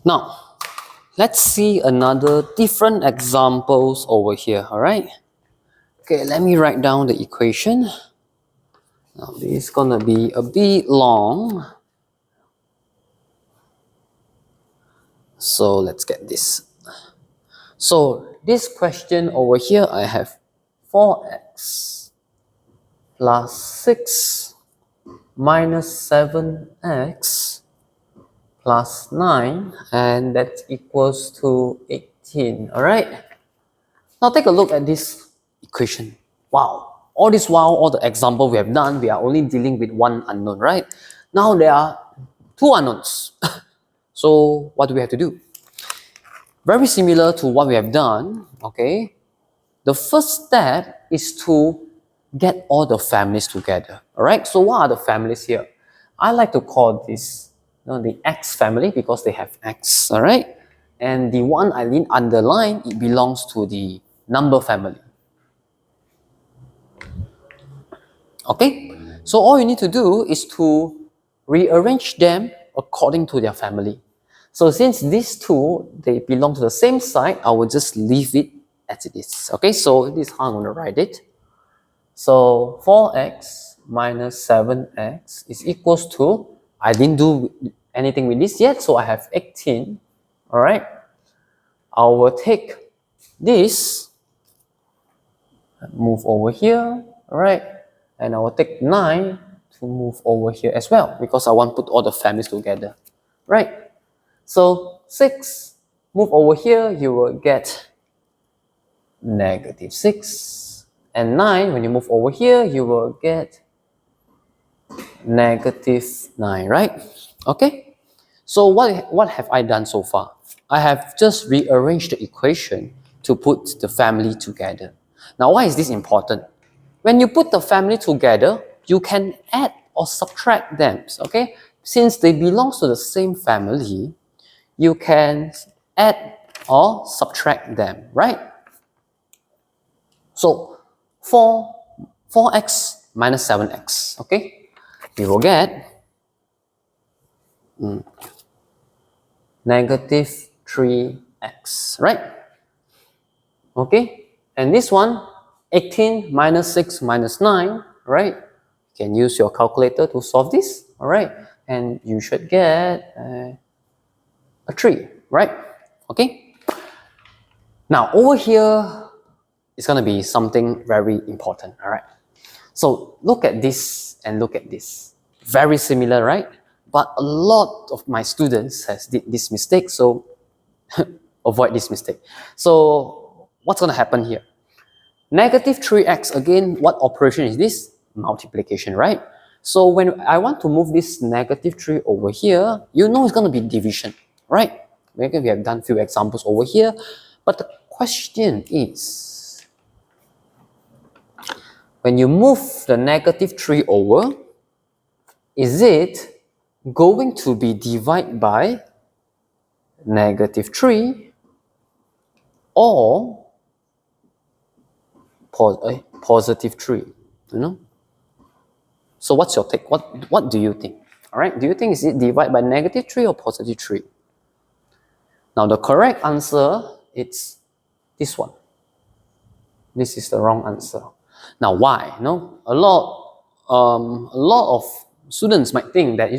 Now, let's see another different examples over here, all right? Okay, let me write down the equation. Now, this is gonna be a bit long. So let's get this. So this question over here, I have 4x plus 6 minus 7x plus 9, and that equals to 18, all right? Now take a look at this equation. Wow, all this while, all the example we have done, we are only dealing with one unknown, right? Now there are two unknowns. So what do we have to do? Very similar to what we have done, okay? The first step is to get all the families together, all right? So what are the families here? I like to call this the X family because they have X, all right? And the one I didn't underline, it belongs to the number family. Okay? So all you need to do is to rearrange them according to their family. So since these two, they belong to the same side, I will just leave it as it is. Okay, so this is how I'm going to write it. So 4x minus 7x is equals to, I didn't do anything with this yet, so I have 18. All right. I will take this, move over here, all right, and I will take 9 to move over here as well because I want to put all the families together, right? So 6, move over here, you will get negative 6, and 9, when you move over here, you will get negative 9, right? Okay, so what have I done so far? I have just rearranged the equation to put the family together. Now, why is this important? When you put the family together, you can add or subtract them, okay? Since they belong to the same family, you can add or subtract them, right? So 4x minus 7x, okay? You will get negative 3x, right? Okay, and this one, 18 minus 6 minus 9, right? You can use your calculator to solve this, all right? And you should get a 3, right? Okay. Now, over here, it's going to be something very important, all right? So, look at this and look at this. Very similar, right? But a lot of my students has did this mistake, so avoid this mistake. So, what's going to happen here? Negative 3x, again, what operation is this? Multiplication, right? So when I want to move this negative 3 over here, you know it's going to be division, right? Maybe we have done a few examples over here. But the question is, when you move the negative 3 over, is it going to be divided by negative 3 or positive 3, you know? So what's your take? What do you think? All right, do you think is it divided by negative 3 or positive 3? Now the correct answer, it's this one. This is the wrong answer. Now why? A lot of students might think that,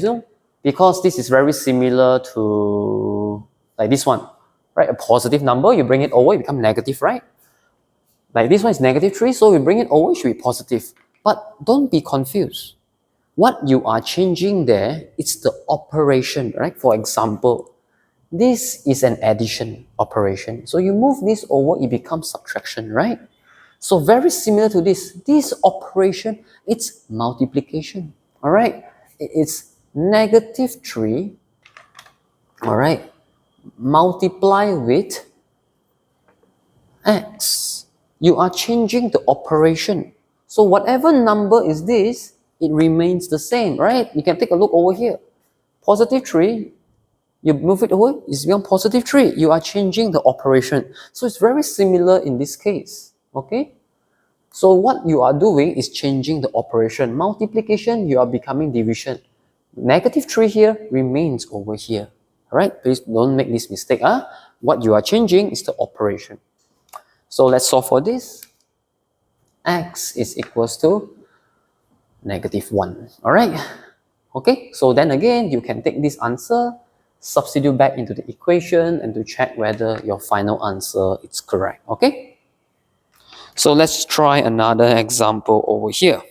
because this is very similar to like this one, right? A positive number, you bring it over, it becomes negative, right? Like this one is negative 3, so we bring it over, it should be positive. But don't be confused. What you are changing there, it's the operation, right? For example, this is an addition operation. So you move this over, it becomes subtraction, right? So very similar to this operation, it's multiplication, all right? It's negative 3, all right, multiply with x. You are changing the operation. So whatever number is this, it remains the same, right? You can take a look over here. Positive 3, you move it over, it's become positive 3. You are changing the operation. So it's very similar in this case, okay? So what you are doing is changing the operation. Multiplication, you are becoming division. Negative 3 here remains over here, All right, please don't make this mistake. What you are changing is the operation. So let's solve for this. X is equals to -1. All right. Okay, so then again, you can take this answer, substitute back into the equation, and to check whether your final answer is correct. Okay. So let's try another example over here.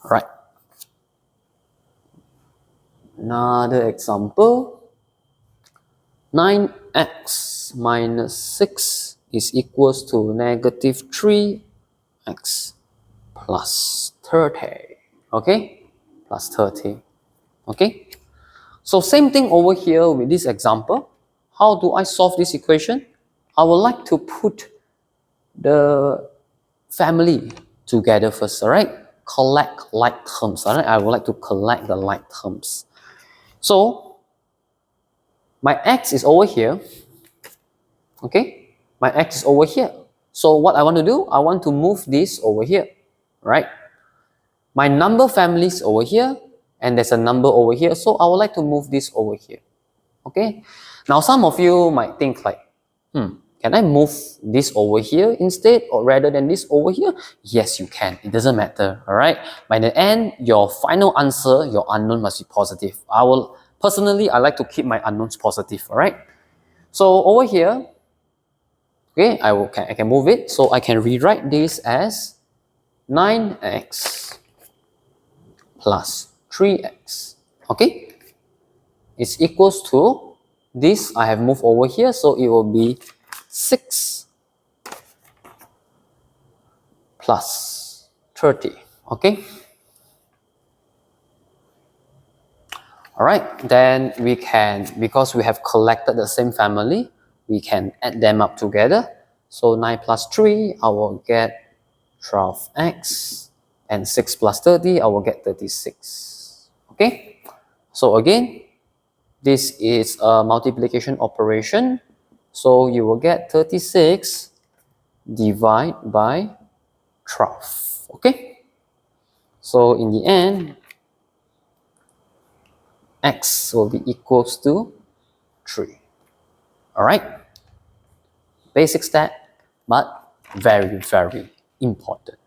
All right. Another example. 9x minus 6 is equals to -3x plus 30. Okay, plus 30. Okay, so same thing over here with this example. How do I solve this equation? I would like to put the family together first, all right? Collect like terms, all right? I would like to collect the like terms. So my x is over here, okay? My x is over here. So what I want to do, I want to move this over here, right? My number family is over here, and there's a number over here, so I would like to move this over here, okay? Now some of you might think like, can I move this over here instead, or rather than this over here? Yes, you can. It doesn't matter, all right? By the end, your final answer, your unknown must be positive. Personally, I like to keep my unknowns positive, all right? So over here, okay, I can move it, so I can rewrite this as 9x plus 3x, okay? It's equals to this, I have moved over here, so it will be 6 plus 30, okay? All right, then we can, because we have collected the same family, we can add them up together. So 9 plus 3, I will get 12x, and 6 plus 30, I will get 36, okay? So again, this is a multiplication operation, so you will get 36 divided by 12, okay? So in the end, x will be equals to 3. All right? Basic stat, but very, very important.